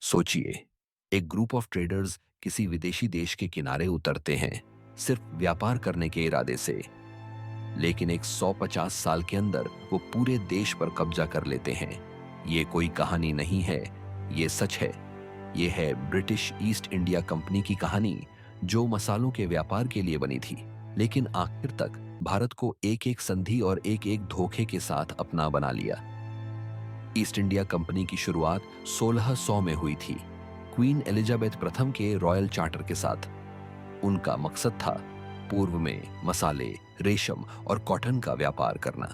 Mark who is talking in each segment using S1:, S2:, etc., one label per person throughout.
S1: सोचिए, एक group of traders किसी विदेशी देश के किनारे उतरते हैं सिर्फ व्यापार करने के इरादे से। लेकिन एक 150 साल के अंदर वो पूरे देश पर कब्जा कर लेते हैं। ये कोई कहानी नहीं है, ये सच है। ये है ब्रिटिश ईस्ट इंडिया कंपनी की कहानी, जो मसालों के व्यापार के लिए बनी थी, लेकिन आखिर तक भारत को एक एक संधि और एक एक धोखे के साथ अपना बना लिया। ईस्ट इंडिया कंपनी की शुरुआत 1600 में हुई थी, क्वीन एलिजाबेथ प्रथम के रॉयल चार्टर के साथ। उनका मकसद था पूर्व में मसाले, रेशम और कॉटन का व्यापार करना।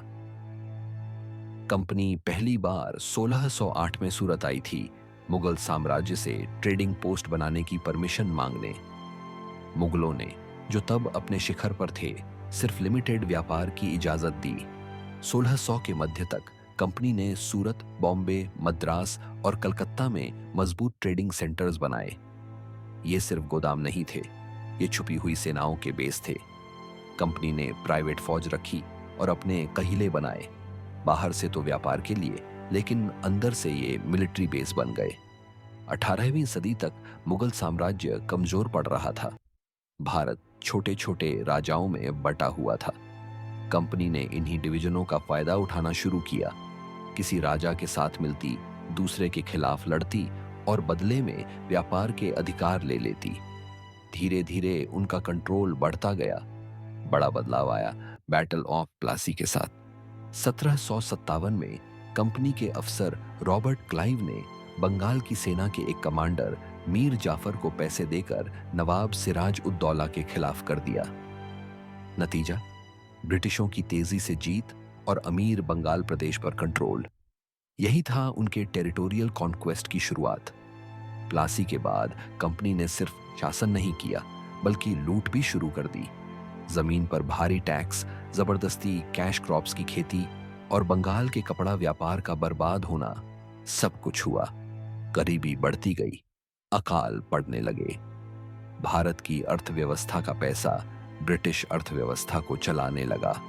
S1: कंपनी पहली बार 1608 में सूरत आई थी, मुगल साम्राज्य से ट्रेडिंग पोस्ट बनाने की परमिशन मांगने। मुगलों ने, जो तब अपने शिखर पर थे, सिर्फ लिमिटेड व्यापार की इजाजत दी। 1600 के मध्य तक कंपनी ने सूरत, बॉम्बे, मद्रास और कलकत्ता में मजबूत ट्रेडिंग सेंटर्स बनाए। ये सिर्फ गोदाम नहीं थे, ये छुपी हुई सेनाओं के बेस थे। कंपनी ने प्राइवेट फौज रखी और अपने कहीले बनाए, बाहर से तो व्यापार के लिए, लेकिन अंदर से ये मिलिट्री बेस बन गए। 18वीं सदी तक मुगल साम्राज्य कमजोर पड़ रहा था। भारत छोटे छोटे राजाओं में बटा हुआ था। कंपनी ने इन्हीं डिवीजनों का फायदा उठाना शुरू किया। किसी राजा के साथ मिलती, दूसरे के खिलाफ लड़ती और बदले में व्यापार के अधिकार ले लेती। धीरे धीरे उनका कंट्रोल बढ़ता गया। बड़ा बदलाव आया बैटल ऑफ प्लासी के साथ। 1757 में कंपनी के अफसर रॉबर्ट क्लाइव ने बंगाल की सेना के एक कमांडर मीर जाफर को पैसे देकर नवाब सिराज उद दौला के खिलाफ कर दिया। नतीजा, ब्रिटिशों की तेजी से जीत और अमीर बंगाल प्रदेश पर कंट्रोल। यही था उनके टेरिटोरियल कॉन्क्वेस्ट की शुरुआत। प्लासी के बाद कंपनी ने सिर्फ शासन नहीं किया, बल्कि लूट भी शुरू कर दी। जमीन पर भारी टैक्स, जबरदस्ती कैश क्रॉप्स की खेती और बंगाल के कपड़ा व्यापार का बर्बाद होना, सब कुछ हुआ। गरीबी बढ़ती गई, अकाल पड़ने लगे। भारत की अर्थव्यवस्था का पैसा ब्रिटिश अर्थव्यवस्था को चलाने लगा।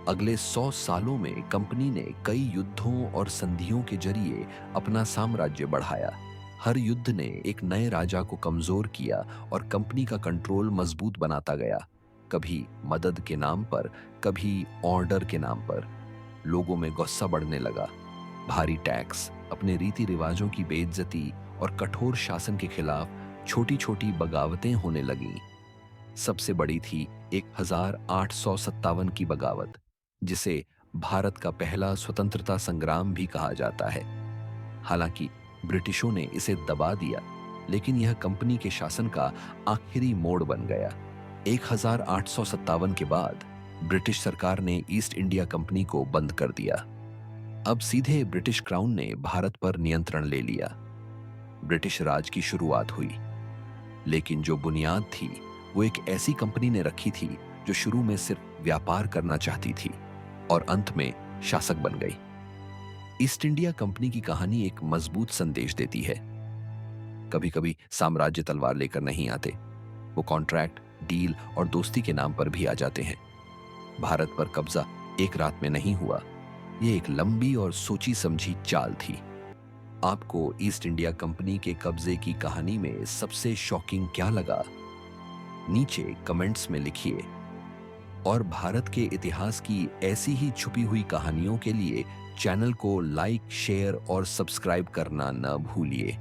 S1: अगले 100 सालों में कंपनी ने कई युद्धों और संधियों के जरिए अपना साम्राज्य बढ़ाया। हर युद्ध ने एक नए राजा को कमजोर किया और कंपनी का कंट्रोल मजबूत बनाता गया। कभी मदद के नाम पर, कभी ऑर्डर के नाम पर। लोगों में गुस्सा बढ़ने लगा। भारी टैक्स, अपने रीति रिवाजों की बेइज्जती और कठोर शासन के खिलाफ छोटी छोटी बगावतें होने लगीं। सबसे बड़ी थी 1857 की बगावत, जिसे भारत का पहला स्वतंत्रता संग्राम भी कहा जाता है। हालांकि ब्रिटिशों ने इसे दबा दिया, लेकिन यह कंपनी के शासन का आखिरी मोड़ बन गया। 1857 के बाद ब्रिटिश सरकार ने ईस्ट इंडिया कंपनी को बंद कर दिया। अब सीधे ब्रिटिश क्राउन ने भारत पर नियंत्रण ले लिया। ब्रिटिश राज की शुरुआत हुई, लेकिन जो बुनियाद थी वो एक ऐसी कंपनी ने रखी थी जो शुरू में सिर्फ व्यापार करना चाहती थी और अंत में शासक बन गई। ईस्ट इंडिया कंपनी की कहानी एक मजबूत संदेश देती है। कभी कभी साम्राज्य तलवार लेकर नहीं आते, वो कॉन्ट्रैक्ट, डील और दोस्ती के नाम पर भी आ जाते हैं। भारत पर कब्जा एक रात में नहीं हुआ, ये एक लंबी और सोची समझी चाल थी। आपको ईस्ट इंडिया कंपनी के कब्जे की कहानी में सबसे शॉकिंग क्या लगा? नीचे कमेंट्स में लिखिए। और भारत के इतिहास की ऐसी ही छुपी हुई कहानियों के लिए चैनल को लाइक, शेयर और सब्सक्राइब करना न भूलिए।